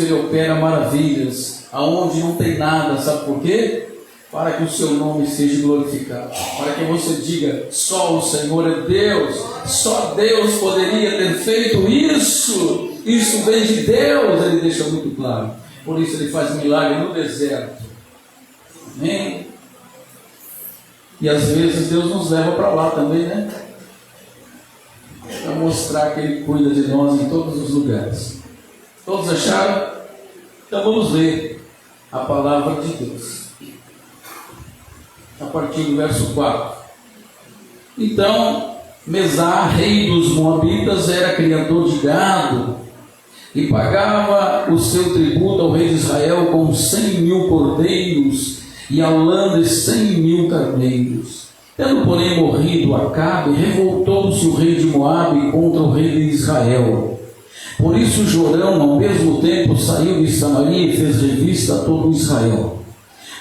Ele opera maravilhas, aonde não tem nada, sabe por quê? Para que o seu nome seja glorificado, para que você diga, só o Senhor é Deus, só Deus poderia ter feito isso vem de Deus, Ele deixa muito claro. Por isso Ele faz milagre no deserto, amém? E às vezes Deus nos leva para lá também, né? Para mostrar que Ele cuida de nós em todos os lugares. Todos acharam? Então vamos ler a palavra de Deus a partir do verso 4. Então Mesá, rei dos Moabitas, era criador de gado e pagava o seu tributo ao rei de Israel com 100.000 cordeiros e a lã de 100.000 carneiros. Tendo porém morrido Acabe, revoltou-se o rei de Moabe contra o rei de Israel. Por isso Jorão, ao mesmo tempo, saiu de Samaria e fez revista a todo Israel.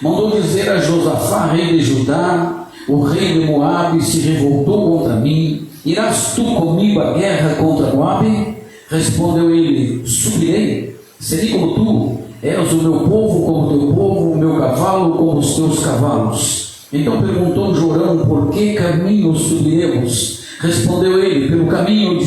Mandou dizer a Josafá, rei de Judá: o rei de Moabe se revoltou contra mim, irás tu comigo à guerra contra Moabe? Respondeu ele: subirei, serei como tu, és o meu povo como o teu povo, o meu cavalo como os teus cavalos. Então perguntou Jorão: por que caminho subiremos? Respondeu ele: pelo caminho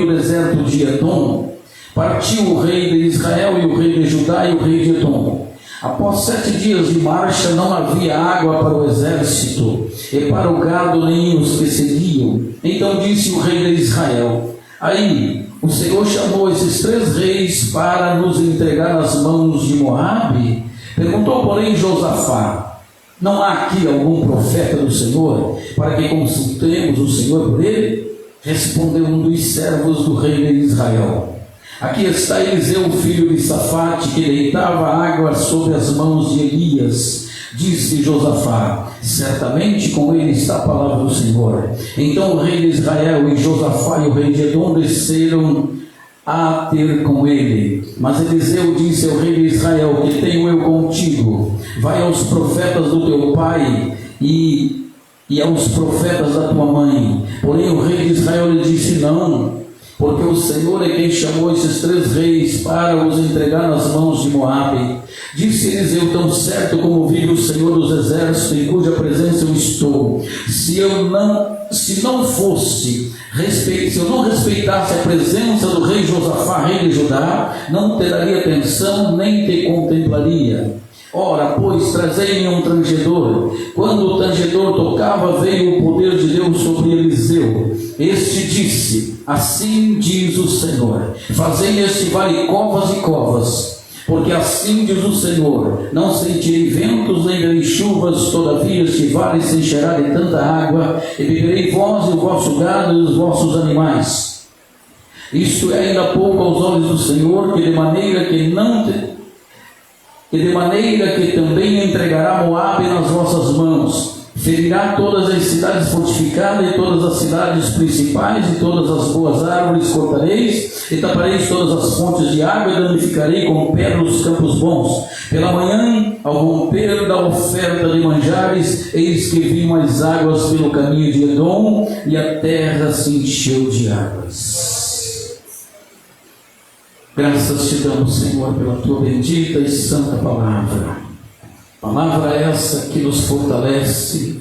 do deserto de Edom. Partiu o rei de Israel e o rei de Judá e o rei de Edom. Após 7 dias de marcha, não havia água para o exército e para o gado nem os que seguiam. Então disse o rei de Israel: aí o Senhor chamou esses 3 reis para nos entregar nas mãos de Moabe? Perguntou, porém, Josafá: não há aqui algum profeta do Senhor para que consultemos o Senhor por ele? Respondeu um dos servos do rei de Israel: aqui está Eliseu, filho de Safate, que deitava água sobre as mãos de Elias. Disse Josafá: certamente com ele está a palavra do Senhor. Então o rei de Israel e Josafá e o rei de Edom desceram a ter com ele. Mas Eliseu disse ao rei de Israel: que tenho eu contigo? Vai aos profetas do teu pai e aos profetas da tua mãe. Porém o rei de Israel lhe disse: não, porque o Senhor é quem chamou esses 3 reis para os entregar nas mãos de Moabe. Disse Eliseu: tão certo como vive o Senhor dos exércitos, em cuja presença eu estou, se eu não respeitasse a presença do rei Josafá, rei de Judá, não te daria atenção, nem te contemplaria. Ora, pois, trazei-me um tangedor. Quando o tangedor tocava, veio o poder de Deus sobre Eliseu. Este disse: assim diz o Senhor, fazei neste vale covas e covas, porque assim diz o Senhor: não sentirei ventos nem darei chuvas, todavia este vale se encherá de tanta água, e beberei vós e o vosso gado e os vossos animais. Isto é ainda pouco aos olhos do Senhor, que de maneira que também entregará Moabe nas vossas mãos. Ferirá todas as cidades fortificadas e todas as cidades principais, e todas as boas árvores cortareis, e tapareis todas as fontes de água, e danificarei com pedra os campos bons. Pela manhã, ao romper da oferta de manjares, eis que vinham as águas pelo caminho de Edom, e a terra se encheu de águas. Graças te damos, Senhor, pela tua bendita e santa palavra. Palavra essa que nos fortalece,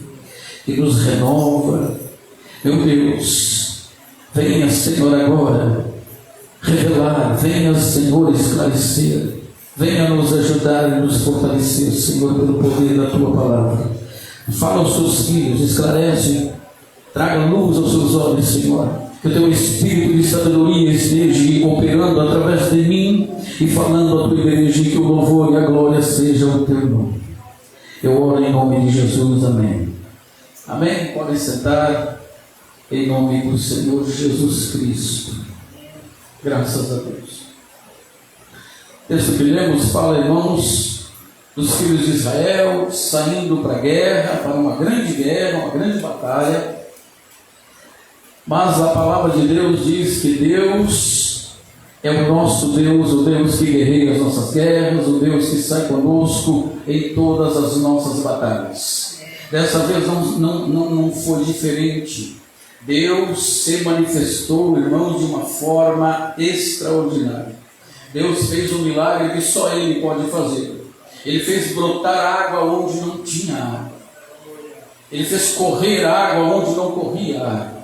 que nos renova. Meu Deus, venha, Senhor, agora revelar, venha, Senhor, esclarecer, venha nos ajudar e nos fortalecer, Senhor, pelo poder da tua palavra. Fala aos teus filhos, esclarece, traga luz aos seus olhos, Senhor. Que o teu Espírito de sabedoria esteja operando através de mim e falando à tua igreja, e que o louvor e a glória sejam o teu nome. Eu oro em nome de Jesus, amém. Amém? Podem sentar, em nome do Senhor Jesus Cristo. Graças a Deus. O texto que lemos fala, irmãos, dos filhos de Israel saindo para a guerra, para uma grande batalha. Mas a palavra de Deus diz que Deus é o nosso Deus, o Deus que guerreia as nossas guerras, o Deus que sai conosco em todas as nossas batalhas. Dessa vez não foi diferente. Deus se manifestou, irmãos, de uma forma extraordinária. Deus fez um milagre que só Ele pode fazer. Ele fez brotar água onde não tinha água. Ele fez correr água onde não corria água.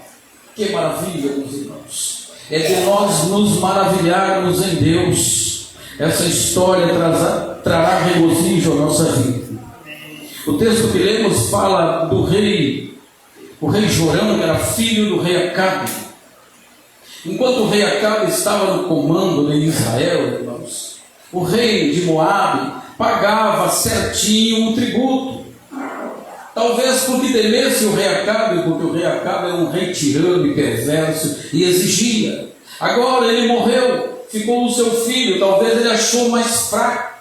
Que maravilha, meus irmãos. É de nós nos maravilharmos em Deus. Essa história trará regozijo à nossa vida. O texto que lemos fala do rei, o rei Jorão, que era filho do rei Acabe. Enquanto o rei Acabe estava no comando de Israel, irmãos, o rei de Moabe pagava certinho um tributo. Talvez porque temesse o rei Acabe, porque o rei Acabe era um rei tirano e perverso e exigia. Agora ele morreu, ficou o seu filho, talvez ele achou mais fraco.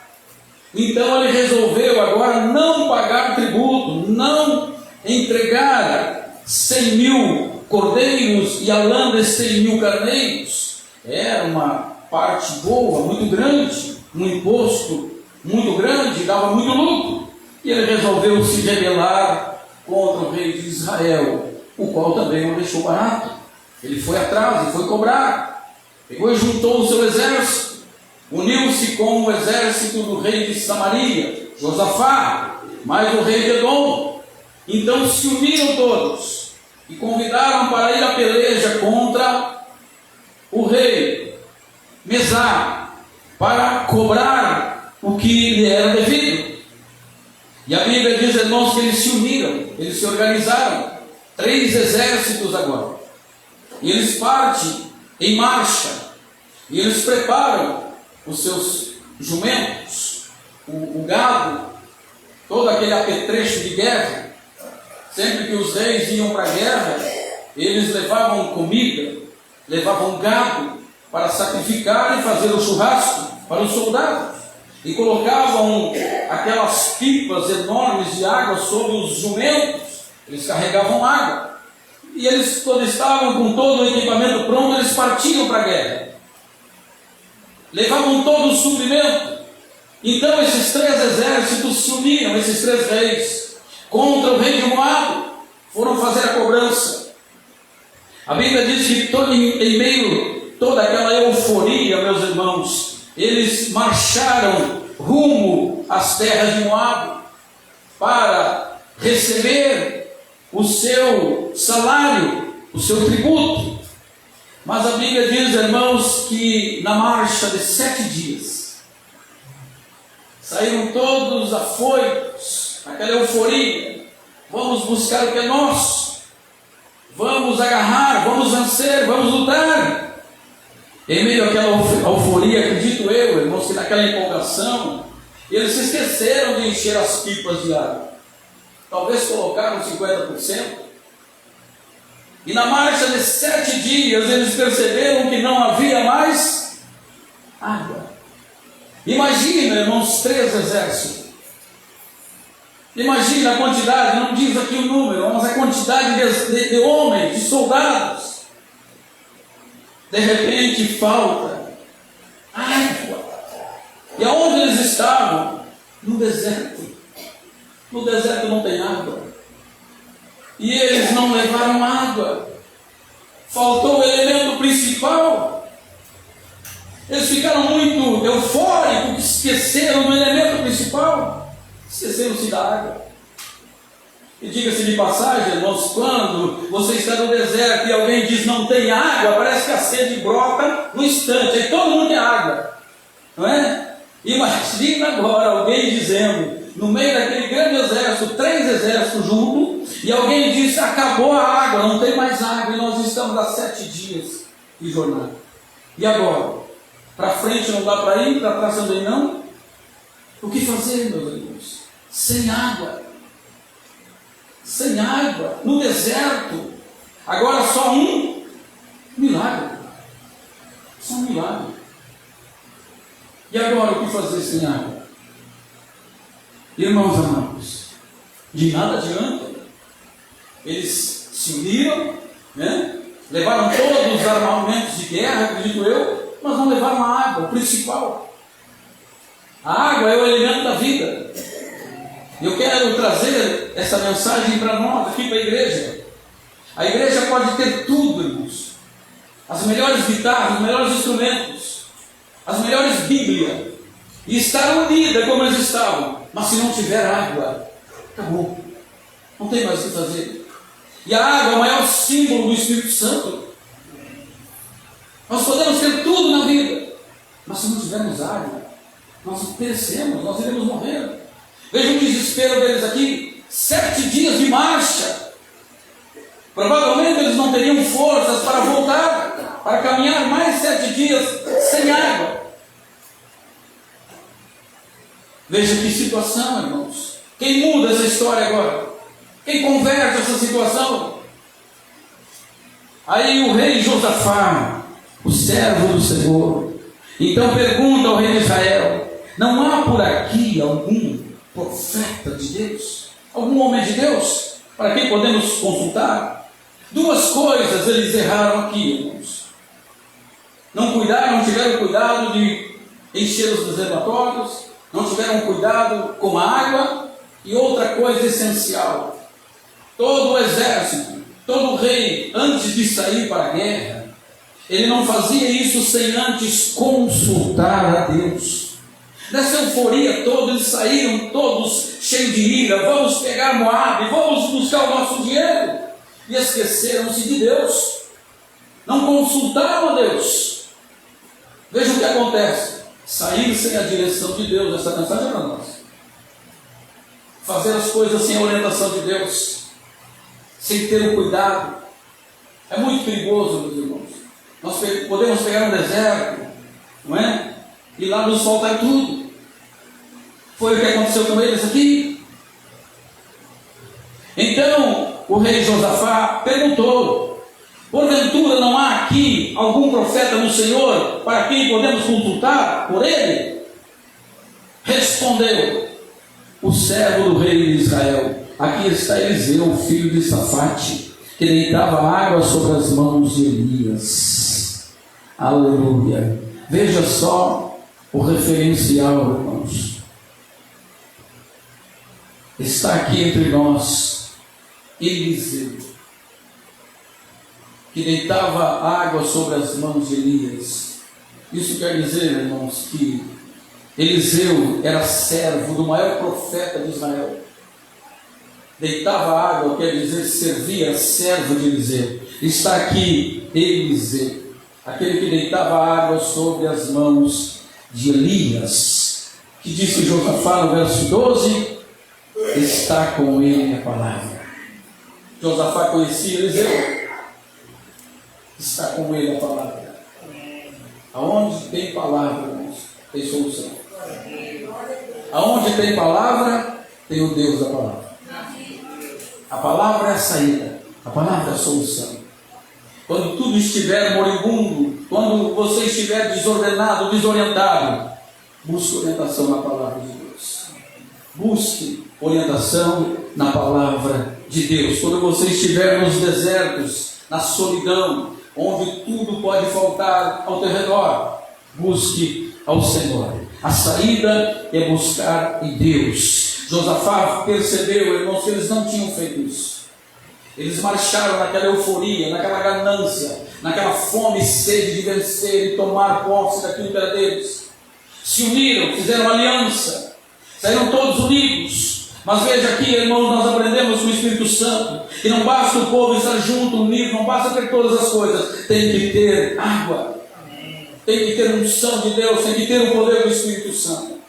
Então ele resolveu agora não pagar tributo, não entregar 100.000 cordeiros e a lã de 100.000 carneiros. Era uma parte boa, muito grande, um imposto muito grande, dava muito lucro. E ele resolveu se rebelar contra o rei de Israel, o qual também não deixou barato. Ele foi atrás e foi cobrar. Pegou e juntou o seu exército, uniu-se com o exército do rei de Samaria, Josafá, mais o rei de Edom. Então se uniram todos e convidaram para ir à peleja contra o rei Mesá, para cobrar o que lhe era devido. E a Bíblia diz, irmãos, que eles se uniram, eles se organizaram, 3 exércitos agora, e eles partem em marcha, e eles preparam os seus jumentos, o gado, todo aquele apetrecho de guerra. Sempre que os reis iam para a guerra, eles levavam comida, levavam gado para sacrificar e fazer o churrasco para os soldados. E colocavam aquelas pipas enormes de água sobre os jumentos. Eles carregavam água. E eles, quando estavam com todo o equipamento pronto, eles partiam para a guerra. Levavam todo o suprimento. Então esses 3 exércitos se uniram, esses 3 reis, contra o rei de Moabe. Foram fazer a cobrança. A Bíblia diz que em meio a toda aquela euforia, meus irmãos, eles marcharam rumo às terras de Moabe para receber o seu salário, o seu tributo. Mas a Bíblia diz, irmãos, que na marcha de 7 dias saíram todos afoitos, aquela euforia. Vamos buscar o que é nosso, vamos agarrar, vamos vencer, vamos lutar. Em meio àquela euforia, acredito eu, irmãos, que naquela empolgação, eles se esqueceram de encher as pipas de água. Talvez colocaram 50%. E na marcha de 7 dias, eles perceberam que não havia mais água. Imagina, irmãos, 3 exércitos. Imagina a quantidade, não diz aqui o número, mas a quantidade de homens, de soldados. De repente falta água. E aonde eles estavam? No deserto. No deserto não tem água. E eles não levaram água. Faltou o elemento principal. Eles ficaram muito eufóricos, esqueceram do elemento principal. Esqueceram-se da água. E diga-se de passagem, irmãos, quando você está no deserto e alguém diz não tem água, parece que a sede brota no instante, aí todo mundo tem água, não é? Imagina agora alguém dizendo, no meio daquele grande exército, 3 exércitos juntos, e alguém diz, acabou a água, não tem mais água, e nós estamos há 7 dias de jornada. E agora? Para frente não dá para ir, para trás também não? O que fazer, meus irmãos? Sem água. Sem água, no deserto. Agora só um milagre. Só um milagre. E agora o que fazer sem água? Irmãos amados, de nada adianta. Eles se uniram, né? Levaram todos os armamentos de guerra, acredito eu, mas não levaram a água, o principal. A água é o elemento da vida. Eu quero trazer essa mensagem para nós, aqui para a igreja. A igreja pode ter tudo, irmãos. As melhores guitarras, os melhores instrumentos. as melhores Bíblias, e estar unida como eles estavam, mas se não tiver água, acabou, não tem mais o que fazer. E a água é o maior símbolo do Espírito Santo. Nós podemos ter tudo na vida, mas se não tivermos água, nós perecemos, nós iremos morrer. Veja o desespero deles aqui, 7 dias de marcha. Provavelmente eles não teriam forças para voltar, para caminhar mais 7 dias sem água. Veja que situação, irmãos. Quem muda essa história agora? Quem converte essa situação? Aí o rei Josafá, o servo do Senhor, então pergunta ao rei de Israel: não há por aqui algum profeta de Deus? Algum homem de Deus? Para quem podemos consultar? 2 coisas eles erraram aqui, irmãos. Não tiveram cuidado de encher os reservatórios, não tiveram cuidado com a água, e outra coisa essencial: todo o exército, todo o rei, antes de sair para a guerra, ele não fazia isso sem antes consultar a Deus. Nessa euforia toda, eles saíram todos cheios de ira: vamos pegar Moabe, vamos buscar o nosso dinheiro, e esqueceram-se de Deus, não consultaram a Deus. Veja o que acontece: sair sem a direção de Deus. Essa mensagem é para nós. Fazer as coisas sem a orientação de Deus, sem ter o cuidado, é muito perigoso, meus irmãos. Nós podemos pegar um deserto, não é? E lá nos faltar tudo. Foi o que aconteceu com eles aqui. Então o rei Josafá perguntou: porventura não há aqui algum profeta do Senhor para quem podemos consultar por ele? Respondeu o servo do rei de Israel: aqui está Eliseu, filho de Safate, que deitava água sobre as mãos de Elias. Aleluia. Veja só o referencial, irmãos. Está aqui entre nós Eliseu, que deitava água sobre as mãos de Elias. Isso quer dizer, irmãos, que Eliseu era servo do maior profeta de Israel. Deitava água quer dizer servia, servo de Eliseu. Está aqui Eliseu, aquele que deitava água sobre as mãos de Elias, que disse Josafá no verso 12: está com ele a palavra. Josafá conhecia Eliseu. Está com ele a palavra. Aonde tem palavra, irmãos, tem solução. Aonde tem palavra, tem o Deus da palavra. A palavra é a saída, a palavra é a solução. Quando tudo estiver moribundo, quando você estiver desordenado, desorientado, busque orientação na palavra de Deus. Busque orientação na palavra de Deus. Quando você estiver nos desertos, na solidão, onde tudo pode faltar ao teu redor, busque ao Senhor. A saída é buscar em Deus. Josafá percebeu, irmãos, que eles não tinham feito isso. Eles marcharam naquela euforia, naquela ganância, naquela fome e sede de vencer e tomar posse daquilo que era deles. Se uniram, fizeram aliança, saíram todos unidos. Mas veja aqui, irmãos, nós aprendemos com o Espírito Santo que não basta o povo estar junto, unido, não basta ter todas as coisas, tem que ter água, tem que ter unção de Deus, tem que ter o poder do Espírito Santo.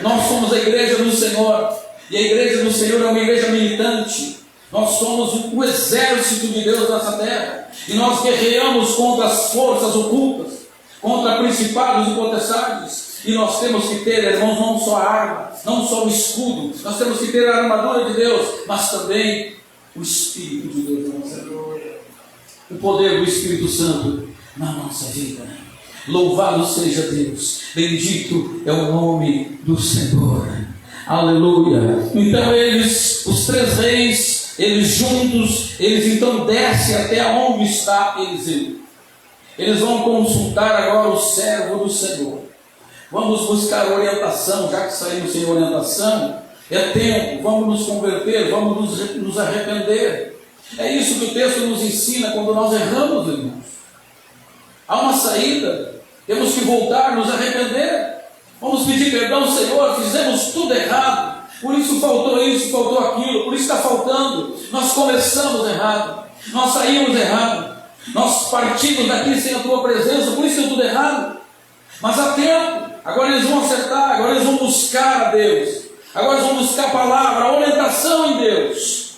Nós somos a igreja do Senhor, e a igreja do Senhor é uma igreja militante. Nós somos o exército de Deus nessa terra, e nós guerreamos contra as forças ocultas, contra principados e potestades. E nós temos que ter, irmãos, não só a arma, não só o escudo, nós temos que ter a armadura de Deus, mas também o Espírito de Deus na nossa vida, o poder do Espírito Santo na nossa vida. Louvado seja Deus, bendito é o nome do Senhor, aleluia. Então eles, os 3 reis, eles juntos, eles então descem até onde está Eliseu. Eles vão consultar agora o servo do Senhor. Vamos buscar orientação, já que saímos sem orientação, é tempo, vamos nos converter, vamos nos arrepender. É isso que o texto nos ensina quando nós erramos, irmãos. Há uma saída. Temos que voltar, nos arrepender. Vamos pedir perdão, Senhor, fizemos tudo errado. Por isso faltou isso, faltou aquilo, por isso está faltando. Nós começamos errado, nós saímos errado, nós partimos daqui sem a tua presença, por isso deu tudo errado. Mas há tempo, agora eles vão acertar, agora eles vão buscar a Deus, agora eles vão buscar a palavra, a orientação em Deus.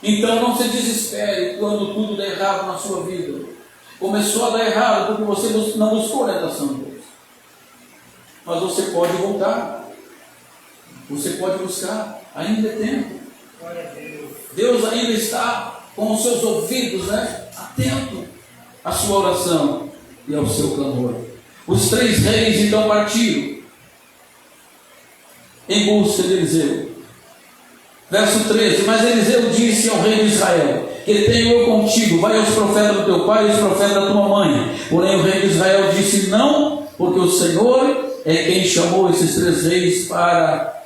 Então não se desespere quando tudo der errado na sua vida. Começou a dar errado porque você não buscou a orientação de Deus. Mas você pode voltar, você pode buscar, ainda é tempo. Deus ainda está com os seus ouvidos, atento à sua oração e ao seu clamor. Os 3 reis então partiram em busca de Eliseu. Verso 13: mas Eliseu disse ao rei de Israel: que tenho eu contigo, vai aos profetas do teu pai e aos profetas da tua mãe. Porém o rei de Israel disse: não, porque o Senhor é quem chamou esses 3 reis para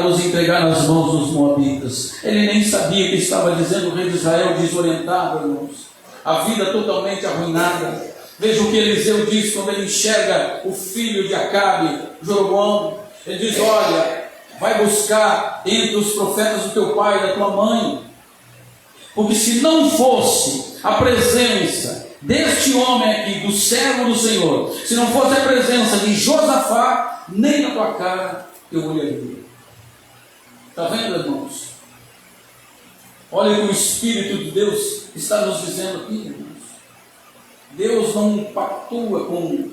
os entregar nas mãos dos moabitas. Ele nem sabia o que estava dizendo. O rei de Israel, desorientado, irmãos, a vida totalmente arruinada. Veja o que Eliseu diz quando ele enxerga o filho de Acabe, Jeroboão. Ele diz: olha, vai buscar entre os profetas do teu pai e da tua mãe, porque se não fosse a presença deste homem aqui, do servo do Senhor, se não fosse a presença de Josafá, nem na tua cara eu olharia. Está vendo, irmãos? Olha o que o Espírito de Deus está nos dizendo aqui, irmãos. Deus não pactua com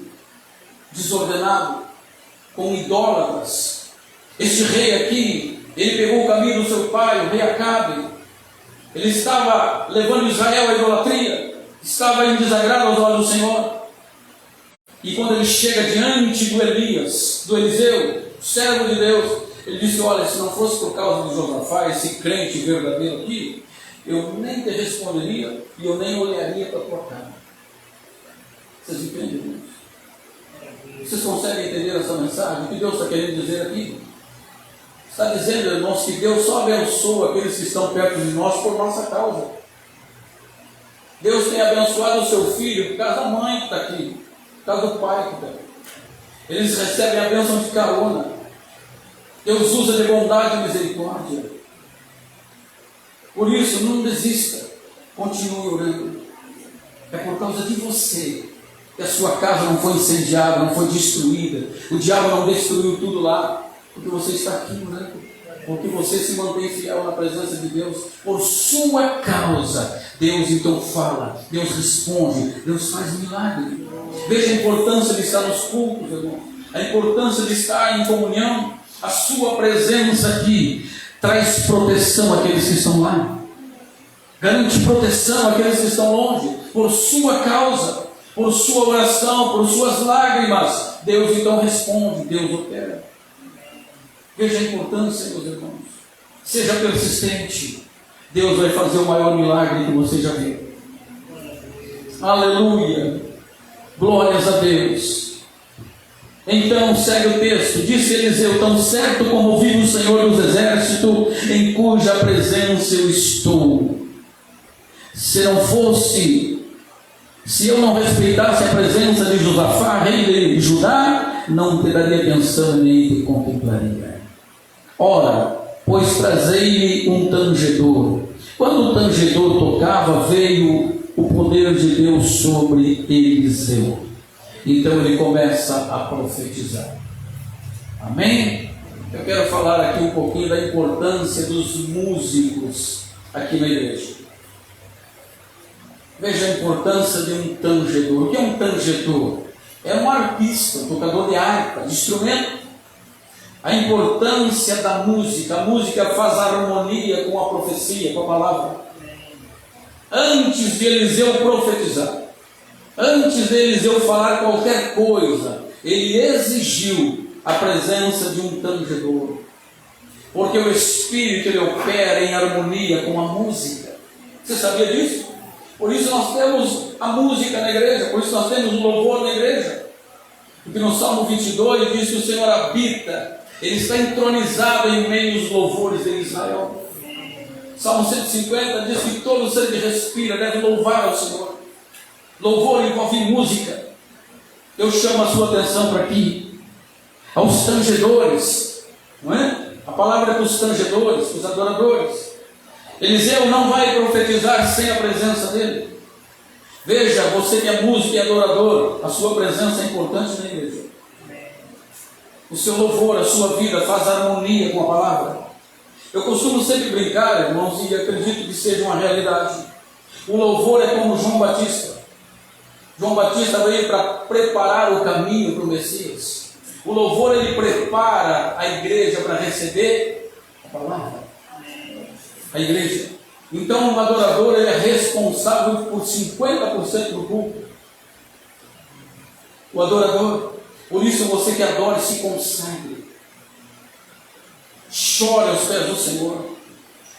desordenado, com idólatras. Este rei aqui, ele pegou o caminho do seu pai, o rei Acabe. Ele estava levando Israel à idolatria, estava em desagrado aos olhos do Senhor. E quando ele chega diante do Elias, do Eliseu, servo de Deus, ele disse: olha, se não fosse por causa de Josafá, esse crente verdadeiro aqui, eu nem te responderia e eu nem olharia para a tua cara. Vocês entendem, irmãos? Vocês conseguem entender essa mensagem? O que Deus está querendo dizer aqui? Está dizendo, irmãos, que Deus só abençoa aqueles que estão perto de nós por nossa causa. Deus tem abençoado o seu filho por causa da mãe que está aqui, por causa do pai que está aqui. Eles recebem a bênção de carona. Deus usa de bondade e misericórdia. Por isso, não desista, continue orando. É por causa de você que a sua casa não foi incendiada, não foi destruída. O diabo não destruiu tudo lá, porque você está aqui orando, porque você se mantém fiel na presença de Deus. Por sua causa, Deus então fala, Deus responde, Deus faz milagre. Veja a importância de estar nos cultos, irmão. A importância de estar em comunhão. A sua presença aqui traz proteção àqueles que estão lá, garante proteção àqueles que estão longe. Por sua causa, por sua oração, por suas lágrimas, Deus então responde, Deus opera. Veja a importância, meus irmãos. Seja persistente, Deus vai fazer o maior milagre que você já viu. Aleluia, glórias a Deus. Então segue o texto: disse Eliseu: tão certo como vive o Senhor dos exércitos, em cuja presença eu estou, se eu não respeitasse a presença de Josafá, rei de Judá, não te daria atenção nem te contemplaria. Ora, pois trazei-me um tangedor. Quando o tangedor tocava, veio o poder de Deus sobre Eliseu. Então ele começa a profetizar. Amém? Eu quero falar aqui um pouquinho da importância dos músicos aqui na igreja. Veja a importância de um tangedor. O que é um tangedor? É um arpista, um tocador de harpa, de instrumento. A importância da música. A música faz harmonia com a profecia, com a palavra. Antes de Eliseu profetizar, antes de Eliseu falar qualquer coisa, ele exigiu a presença de um tangedor, porque o Espírito ele opera em harmonia com a música. Você sabia disso? Por isso nós temos a música na igreja, por isso nós temos o louvor na igreja. Porque no Salmo 22 diz que o Senhor habita, ele está entronizado em meio aos louvores de Israel. Salmo 150 diz que todo ser que respira deve louvar ao Senhor. Louvor envolve música. Eu chamo a sua atenção para aqui, aos tangedores, não é? A palavra é para os tangedores, para os adoradores. Eliseu não vai profetizar sem a presença dele. Veja, você que é músico e adorador, a sua presença é importante na igreja. O seu louvor, a sua vida faz harmonia com a palavra. Eu costumo sempre brincar, irmãos, e acredito que seja uma realidade. O louvor é como João Batista. João Batista veio para preparar o caminho para o Messias. O louvor, ele prepara a igreja para receber a palavra. A igreja. Então, o adorador, ele é responsável por 50% do culto. O adorador. Por isso, você que adora, se consagre. Chore aos pés do Senhor.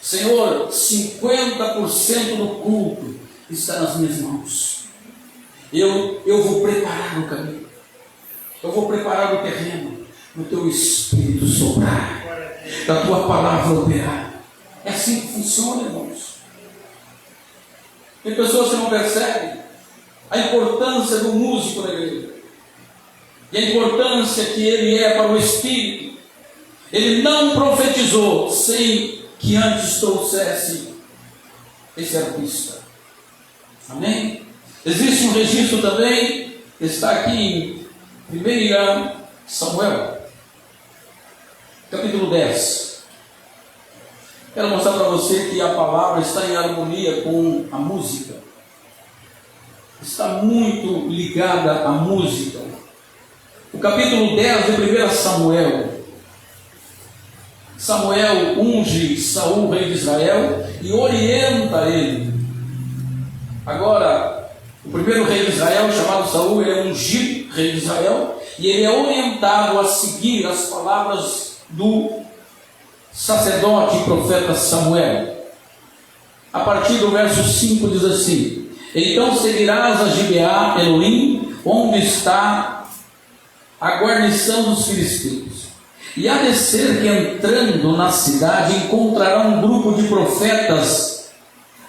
Senhor, 50% do culto está nas minhas mãos. Eu vou preparar o caminho. Eu vou preparar o terreno. No teu Espírito soprar. Da tua palavra operar. É assim que funciona, irmãos. Tem pessoas que não percebem a importância do músico na igreja. E a importância que ele é para o Espírito. Ele não profetizou sem que antes trouxesse esse artista. Amém? Existe um registro também, está aqui em 1 Samuel, capítulo 10. Quero mostrar para você que a palavra está em harmonia com a música. Está muito ligada à música. O capítulo 10 de 1 Samuel. Samuel unge Saul, rei de Israel, e orienta ele. Agora, o primeiro rei de Israel, chamado Saul, ele é ungido rei de Israel, e ele é orientado a seguir as palavras do sacerdote e profeta Samuel. A partir do verso 5 diz assim: então seguirás a Gibeá Elohim, onde está a guarnição dos filisteus. E há de ser que entrando na cidade encontrará um grupo de profetas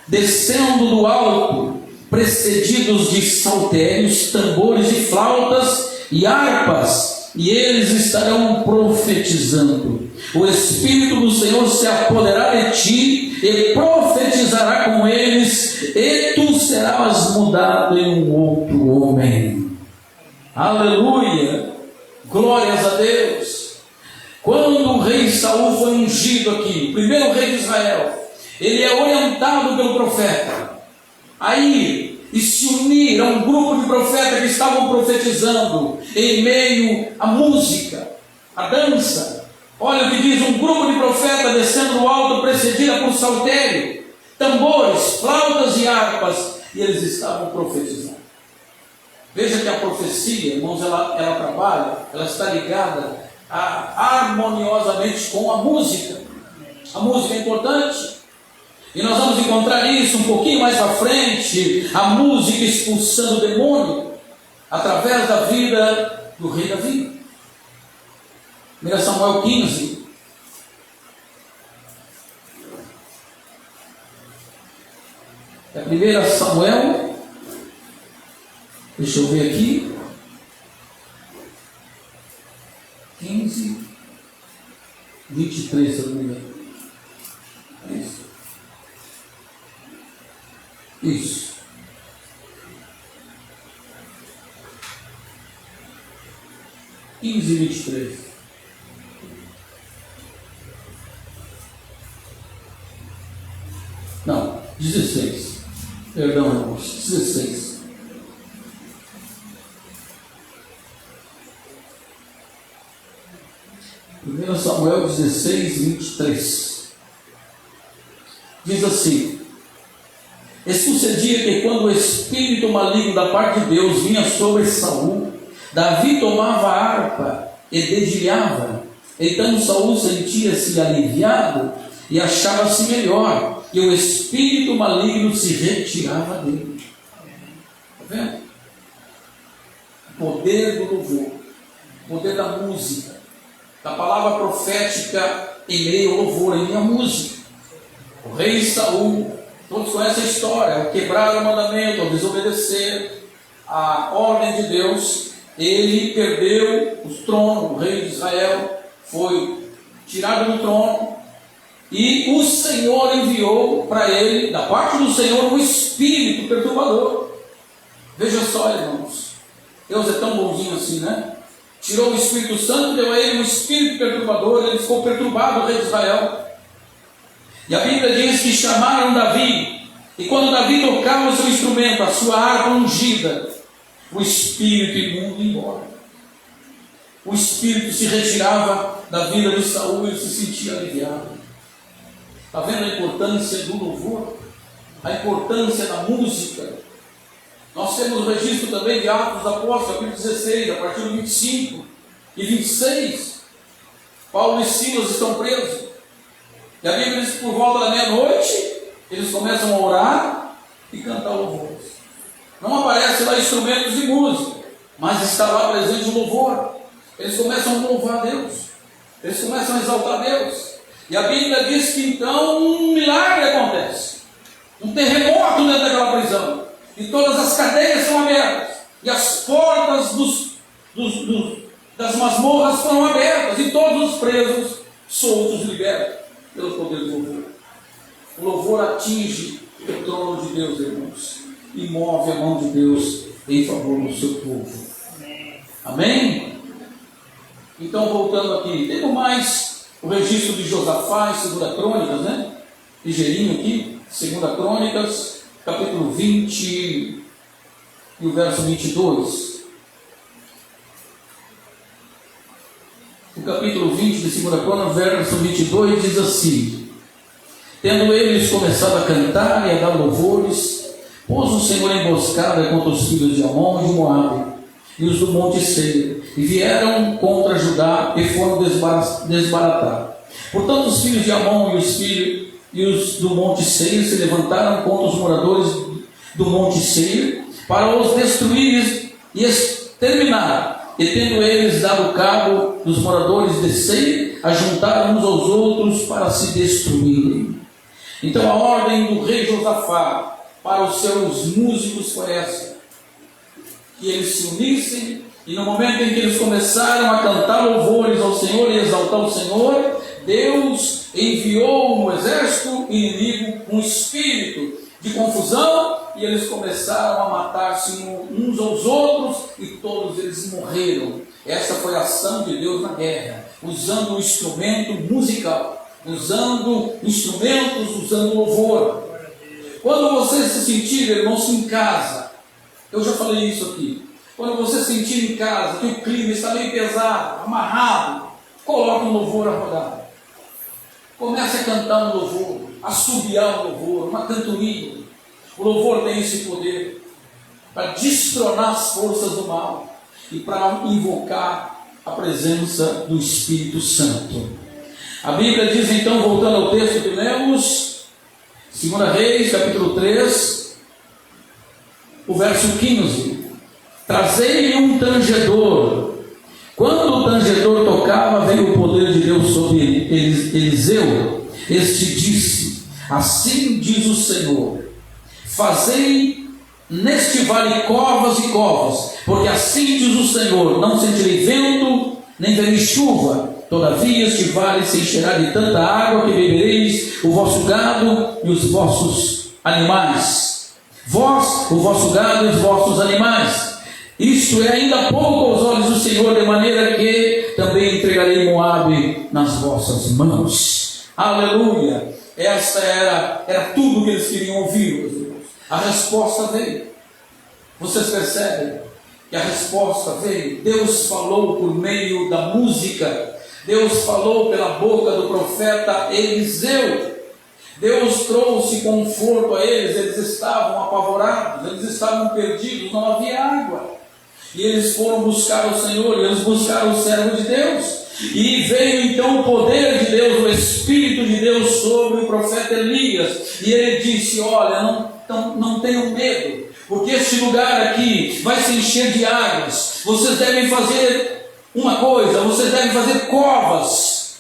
descendo do alto, precedidos de saltérios, tambores e flautas e harpas, e eles estarão profetizando. O Espírito do Senhor se apoderará de ti e profetizará com eles, e tu serás mudado em um outro homem. Aleluia! Glórias a Deus! Quando o rei Saul foi ungido aqui, o primeiro rei de Israel, ele é orientado pelo profeta a ir e se unir a um grupo de profetas que estavam profetizando em meio à música, à dança. Olha o que diz: um grupo de profetas descendo do alto, precedida por saltério, tambores, flautas e harpas, e eles estavam profetizando. Veja que a profecia, irmãos, ela trabalha, ela está ligada harmoniosamente com a música. A música é importante, e nós vamos encontrar isso um pouquinho mais para frente, a música expulsando o demônio através da vida do rei Davi. 1 Samuel 15. É 1 Samuel, deixa eu ver aqui, 15, 23, se eu não me engano. Isso. Isso. E 23. Não, 16. Perdão, irmãos, 16. Samuel 16, 23. Diz assim: e sucedia que quando o espírito maligno da parte de Deus vinha sobre Saul, Davi tomava a harpa e dedilhava. Então Saul sentia-se aliviado e achava-se melhor, e o espírito maligno se retirava dele. Está vendo? O poder do louvor, o poder da música, da palavra profética em meio ao louvor, em meio à música. O rei Saul, todos conhecem a história, ao quebrar o mandamento, ao desobedecer a ordem de Deus, ele perdeu o trono, o rei de Israel foi tirado do trono, e o Senhor enviou para ele, da parte do Senhor, um espírito perturbador. Veja só, irmãos, Deus é tão bonzinho assim, né? Tirou o Espírito Santo, deu a ele um espírito perturbador, ele ficou perturbado, o rei de Israel. E a Bíblia diz que chamaram Davi, e quando Davi tocava o seu instrumento, a sua harpa ungida, o espírito imundo ia embora. O espírito se retirava da vida de Saul e ele se sentia aliviado. Está vendo a importância do louvor? A importância da música? Nós temos o registro também de Atos dos Apóstolos, capítulo 16, a partir do 25 e 26. Paulo e Silas estão presos. E a Bíblia diz que por volta da meia-noite, eles começam a orar e cantar louvores. Não aparece lá instrumentos de música, mas está lá presente o louvor. Eles começam a louvar a Deus. Eles começam a exaltar a Deus. E a Bíblia diz que então um milagre acontece. Um terremoto dentro daquela prisão. E todas as cadeias são abertas. E as portas das masmorras foram abertas. E todos os presos soltos libertos pelo poder do louvor. O louvor atinge o trono de Deus, irmãos. E move a mão de Deus em favor do seu povo. Amém? Então, voltando aqui, temos mais o registro de Josafá em 2 Crônicas, né? Ligeirinho aqui, 2 Crônicas, capítulo 20 e o verso 22. O capítulo 20 de 2 Crônicas, verso 22, diz assim: tendo eles começado a cantar e a dar louvores, pôs o Senhor emboscada contra os filhos de Amon e de Moabe, e os do monte Seir, e vieram contra Judá e foram desbaratar. Portanto, os filhos de Amon e os do monte Seir se levantaram contra os moradores do monte Seir para os destruir e exterminar. E tendo eles dado cabo dos moradores de Seir, ajuntaram uns aos outros para se destruírem. Então a ordem do rei Josafá para os seus músicos foi essa: que eles se unissem, e no momento em que eles começaram a cantar louvores ao Senhor e exaltar o Senhor, Deus enviou no exército inimigo um espírito de confusão, e eles começaram a matar-se uns aos outros, e todos eles morreram. Essa foi a ação de Deus na guerra, usando um instrumento musical, usando instrumentos, usando louvor. Quando você se sentir, irmãos, em casa, eu já falei isso aqui, quando você sentir em casa que o clima está meio pesado, amarrado, coloque um louvor a rodar. Comece a cantar um louvor, a assobiar um louvor, uma cantoria. O louvor tem esse poder para destronar as forças do mal e para invocar a presença do Espírito Santo. A Bíblia diz então, voltando ao texto que lemos, 2 Reis, capítulo 3, o verso 15: trazei-lhe um tangedor. Quando o tangedor tocava, veio o poder de Deus sobre Eliseu. Este disse: assim diz o Senhor, fazei neste vale covas e covas, porque assim diz o Senhor, não sentirei vento, nem verei chuva, todavia este vale se encherá de tanta água que bebereis, o vosso gado e os vossos animais. Vós, o vosso gado e os vossos animais. Isto é ainda pouco aos olhos do Senhor, de maneira que também entregarei Moabe nas vossas mãos. Aleluia! Esta era tudo que eles queriam ouvir, meus irmãos. A resposta veio. Vocês percebem que a resposta veio? Deus falou por meio da música. Deus falou pela boca do profeta Eliseu. Deus trouxe conforto a eles. Eles estavam apavorados, eles estavam perdidos, não havia água. E eles foram buscar o Senhor, e eles buscaram o servo de Deus. E veio então o poder de Deus, o Espírito de Deus sobre o profeta Elias. E ele disse: olha, não tenham medo, porque este lugar aqui vai se encher de águas. Vocês devem fazer uma coisa, vocês devem fazer covas,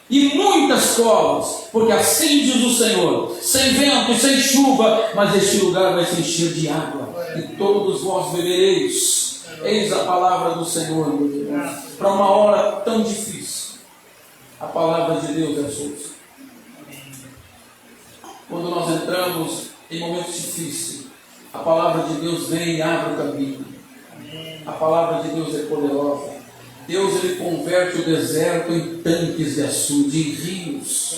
e muitas covas, porque assim diz o Senhor, sem vento e sem chuva, mas este lugar vai se encher de água, e todos vós bebereis. Eis a palavra do Senhor, meus irmãos, para uma hora tão difícil. A palavra de Deus é força. Quando nós entramos em momentos difíceis, a palavra de Deus vem e abre o caminho. A palavra de Deus é poderosa. Deus, ele converte o deserto em tanques de açude, em rios.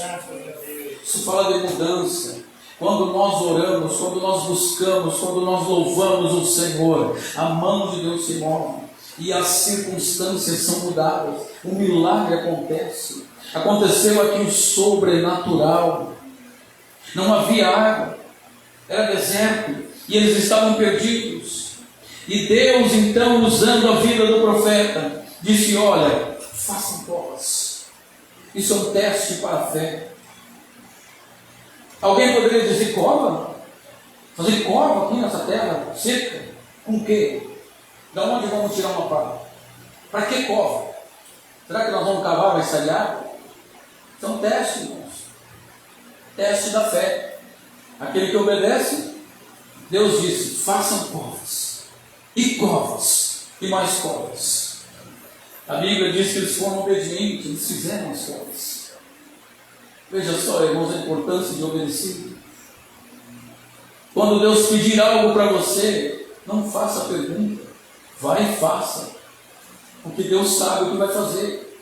Isso fala de mudança. Quando nós oramos, quando nós buscamos, quando nós louvamos o Senhor, a mão de Deus se move e as circunstâncias são mudadas. Um milagre acontece. Aconteceu aqui o sobrenatural. Não havia água, era deserto e eles estavam perdidos. E Deus, então, usando a vida do profeta, disse: olha, façam covas. Isso é um teste para a fé. Alguém poderia dizer: cova? Fazer cova aqui nessa terra seca? Com o quê? Da onde vamos tirar uma pá? Para que cova? Será que nós vamos cavar, vai sair água? Isso é um teste, irmãos. Teste da fé. Aquele que obedece, Deus disse: façam covas. E covas. E mais covas. A Bíblia diz que eles foram obedientes, eles fizeram as covas. Veja só, irmãos, a importância de obedecer. Quando Deus pedir algo para você, não faça pergunta. Vai e faça. Porque Deus sabe o que vai fazer.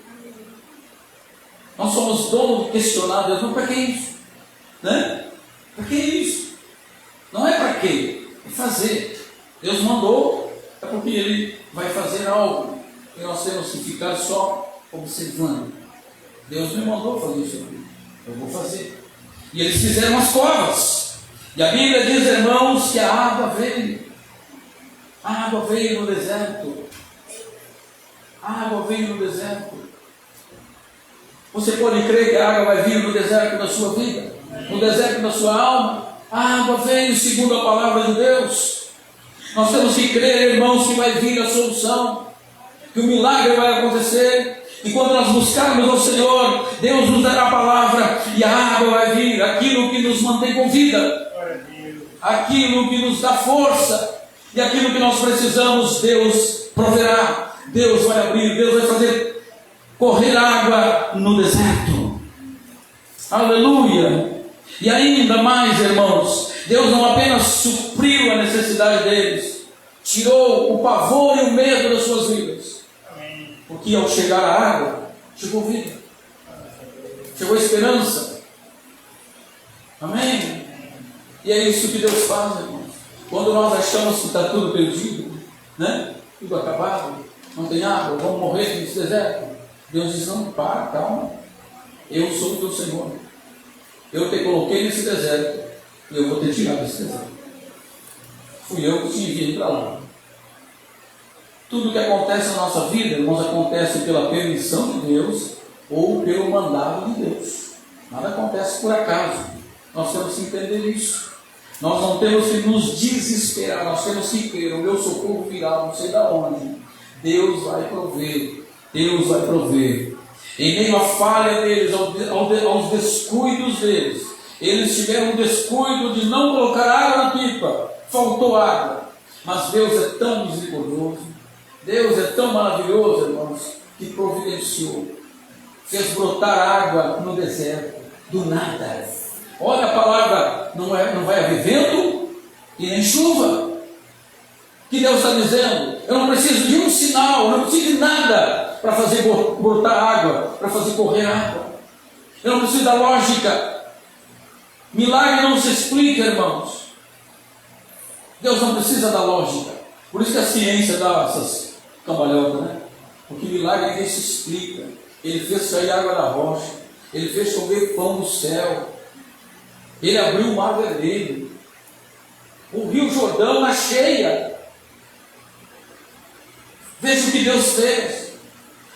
Nós somos donos de questionar Deus. Mas para que isso? Né? Para que isso? Não é para quê? É fazer. Deus mandou, é porque Ele vai fazer algo. E nós temos que ficar só observando. Deus me mandou fazer isso aqui. Eu vou fazer. E eles fizeram as covas. E a Bíblia diz, irmãos, que a água veio. A água veio no deserto. A água veio no deserto. Você pode crer que a água vai vir no deserto da sua vida? No deserto da sua alma? A água veio segundo a palavra de Deus. Nós temos que crer, irmãos, que vai vir a solução. Que o milagre vai acontecer. E quando nós buscarmos ao Senhor, Deus nos dará a palavra e a água vai vir, aquilo que nos mantém com vida, aquilo que nos dá força, e aquilo que nós precisamos, Deus proverá, Deus vai abrir, Deus vai fazer correr água no deserto. Aleluia! E ainda mais, irmãos, Deus não apenas supriu a necessidade deles, tirou o pavor e o medo das suas vidas. Porque ao chegar a água, chegou vida, chegou esperança. Amém? E é isso que Deus faz, irmãos. Quando nós achamos que está tudo perdido, né? Tudo acabado, não tem água, vamos morrer nesse deserto. Deus diz: não, para, calma. Eu sou o teu Senhor. Eu te coloquei nesse deserto e eu vou te tirar desse deserto. Fui eu que te enviei para lá. Tudo que acontece na nossa vida, irmãos, acontece pela permissão de Deus ou pelo mandado de Deus. Nada acontece por acaso. Nós temos que entender isso. Nós não temos que nos desesperar, nós temos que crer. O meu socorro virá, não sei de onde. Deus vai prover. Deus vai prover. Em meio à falha deles, aos descuidos deles, eles tiveram o descuido de não colocar água na pipa. Faltou água. Mas Deus é tão misericordioso. Deus é tão maravilhoso, irmãos, que providenciou, fez brotar água no deserto, do nada. Olha a palavra, não vai haver vento e nem chuva. Que Deus está dizendo: eu não preciso de um sinal, eu não preciso de nada para fazer brotar água, para fazer correr água. Eu não preciso da lógica. Milagre não se explica, irmãos. Deus não precisa da lógica. Por isso que a ciência dá essas cambalhotas, né? Porque milagre ninguém se explica. Ele fez sair água da rocha. Ele fez chover pão do céu. Ele abriu o mar vermelho. O rio Jordão na cheia. Veja o que Deus fez.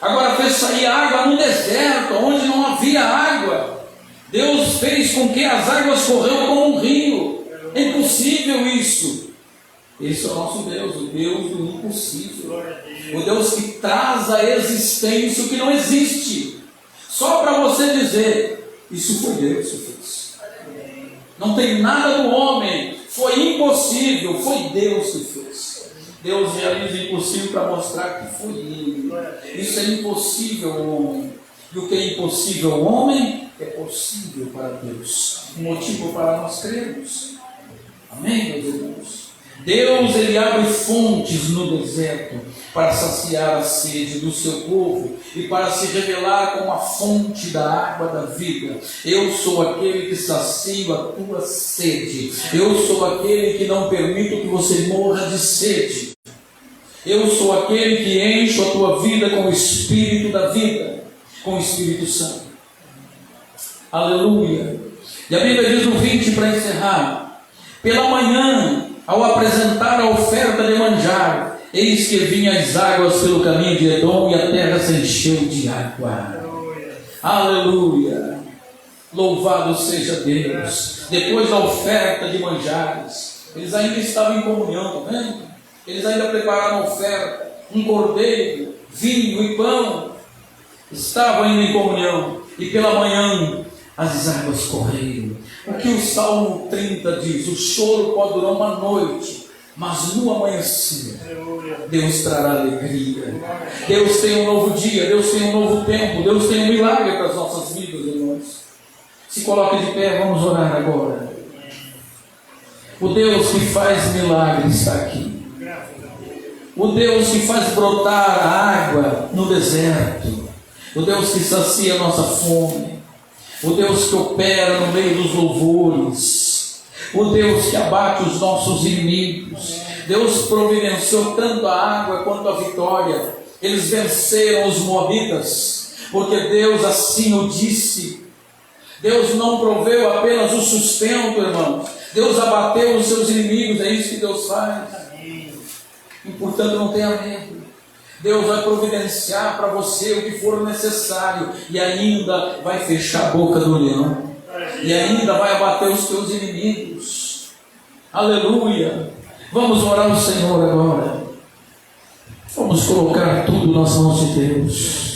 Agora fez sair água no deserto, onde não havia água. Deus fez com que as águas correram como um rio. É impossível isso. Esse é o nosso Deus, o Deus do impossível. O Deus que traz à existência o que não existe. Só para você dizer: isso foi Deus que fez. Não tem nada do homem. Foi impossível, foi Deus que fez. Deus realiza o impossível para mostrar que foi Ele. Isso é impossível ao homem. E o que é impossível ao homem é possível para Deus. Um motivo para nós crermos. Amém, meus irmãos? Deus, Ele abre fontes no deserto para saciar a sede do seu povo e para se revelar como a fonte da água da vida. Eu sou aquele que sacio a tua sede. Eu sou aquele que não permito que você morra de sede. Eu sou aquele que encho a tua vida com o Espírito da vida, com o Espírito Santo. Aleluia. E a Bíblia diz no 20, para encerrar: pela manhã, ao apresentar a oferta de manjar, eis que vinham as águas pelo caminho de Edom e a terra se encheu de água. Aleluia. Louvado seja Deus. Depois da oferta de manjares, eles ainda estavam em comunhão, tá vendo? Eles ainda prepararam a oferta, um cordeiro, vinho e pão. Estavam ainda em comunhão. E pela manhã as águas correram. O que o Salmo 30 diz: o choro pode durar uma noite, mas no amanhecer Deus trará alegria. Deus tem um novo dia, Deus tem um novo tempo, Deus tem um milagre para as nossas vidas, irmãos. Se coloque de pé, vamos orar agora. O Deus que faz milagres está aqui. O Deus que faz brotar a água no deserto. O Deus que sacia a nossa fome. O Deus que opera no meio dos louvores. O Deus que abate os nossos inimigos. Deus providenciou tanto a água quanto a vitória. Eles venceram os moabitas, porque Deus assim o disse. Deus não proveu apenas o sustento, irmãos. Deus abateu os seus inimigos. É isso que Deus faz. E portanto não tenha medo. Deus vai providenciar para você o que for necessário, e ainda vai fechar a boca do leão, e ainda vai abater os teus inimigos. Aleluia. Vamos orar ao Senhor agora. Vamos colocar tudo nas mãos de Deus.